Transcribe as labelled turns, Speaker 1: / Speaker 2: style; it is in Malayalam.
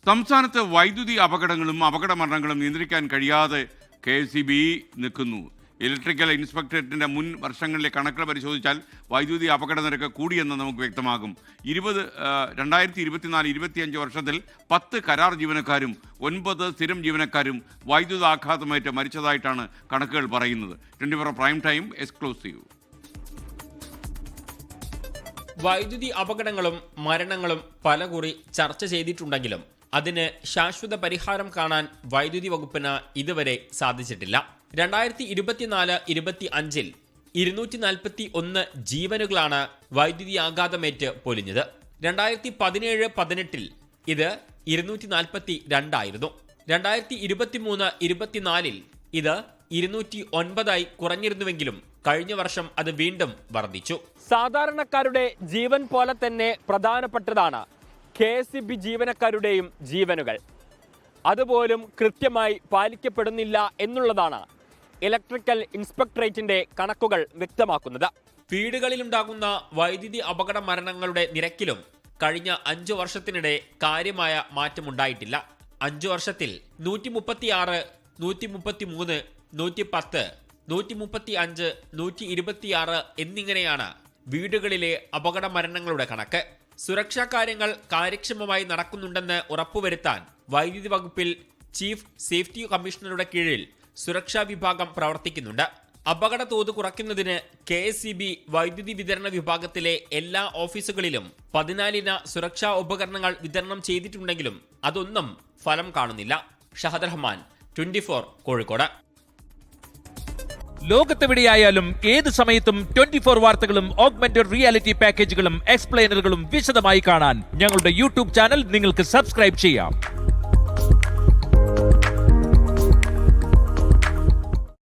Speaker 1: സംസ്ഥാനത്ത് വൈദ്യുതി അപകടങ്ങളും അപകട മരണങ്ങളും നിയന്ത്രിക്കാൻ കഴിയാതെ KSEB നിൽക്കുന്നു. ഇലക്ട്രിക്കൽ ഇൻസ്പെക്ടറേറ്റിൻ്റെ മുൻ വർഷങ്ങളിലെ കണക്കുകൾ പരിശോധിച്ചാൽ വൈദ്യുതി അപകട നിരക്ക് കൂടിയെന്ന് നമുക്ക് വ്യക്തമാകും. 2024-25 വർഷത്തിൽ 10 കരാർ ജീവനക്കാരും 9 സ്ഥിരം ജീവനക്കാരും വൈദ്യുതാഘാതമേറ്റ് മരിച്ചതായിട്ടാണ് കണക്കുകൾ പറയുന്നത്. 24 പ്രൈം ടൈം എക്സ്ക്ലൂസീവ്.
Speaker 2: വൈദ്യുതി അപകടങ്ങളും മരണങ്ങളും പലകുറി ചർച്ച ചെയ്തിട്ടുണ്ടെങ്കിലും അതിന് ശാശ്വത പരിഹാരം കാണാൻ വൈദ്യുതി വകുപ്പിന് ഇതുവരെ സാധിച്ചിട്ടില്ല. 2024-25 241 ജീവനുകളാണ് വൈദ്യുതി ആഘാതമേറ്റ് പൊലിഞ്ഞത്. 2017-18 ഇത് 242 ആയിരുന്നു. 2023-24 ഇത് 209 കുറഞ്ഞിരുന്നുവെങ്കിലും കഴിഞ്ഞ വർഷം അത് വീണ്ടും വർദ്ധിച്ചു. സാധാരണക്കാരുടെ ജീവൻ പോലെ തന്നെ പ്രധാനപ്പെട്ടതാണ് KSEB ജീവനക്കാരുടെയും ജീവനുകൾ. അതുപോലും കൃത്യമായി പാലിക്കപ്പെടുന്നില്ല എന്നുള്ളതാണ് ഇലക്ട്രിക്കൽ ഇൻസ്പെക്ടറേറ്റിന്റെ കണക്കുകൾ വ്യക്തമാക്കുന്നത്. വീടുകളിലുണ്ടാകുന്ന വൈദ്യുതി അപകട മരണങ്ങളുടെ നിരക്കിലും കഴിഞ്ഞ 5 വർഷത്തിനിടെ കാര്യമായ മാറ്റമുണ്ടായിട്ടില്ല. 5 വർഷത്തിൽ 136, 133, 110, 135, 126 എന്നിങ്ങനെയാണ് വീടുകളിലെ അപകട മരണങ്ങളുടെ കണക്ക്. സുരക്ഷാ കാര്യങ്ങൾ കാര്യക്ഷമമായി നടക്കുന്നുണ്ടെന്ന് ഉറപ്പുവരുത്താൻ വൈദ്യുതി വകുപ്പിൽ ചീഫ് സേഫ്റ്റി കമ്മീഷണറുടെ കീഴിൽ സുരക്ഷാ വിഭാഗം പ്രവർത്തിക്കുന്നുണ്ട്. അപകട തോത് കുറയ്ക്കുന്നതിന് KSEB വൈദ്യുതി വിതരണ വിഭാഗത്തിലെ എല്ലാ ഓഫീസുകളിലും 14 സുരക്ഷാ ഉപകരണങ്ങൾ വിതരണം ചെയ്തിട്ടുണ്ടെങ്കിലും അതൊന്നും ഫലം കാണുന്നില്ല. ഷഹദ് റഹ്മാൻ, 24 കോഴിക്കോട്.
Speaker 3: ലോകത്തെവിടെയായാലും ഏത് സമയത്തും 24 വാർത്തകളും ഓഗ്മെന്റഡ് റിയാലിറ്റി പാക്കേജുകളും എക്സ്പ്ലെയിനറുകളും വിശദമായി കാണാൻ ഞങ്ങളുടെ YouTube ചാനൽ നിങ്ങൾക്ക് സബ്സ്ക്രൈബ് ചെയ്യാം.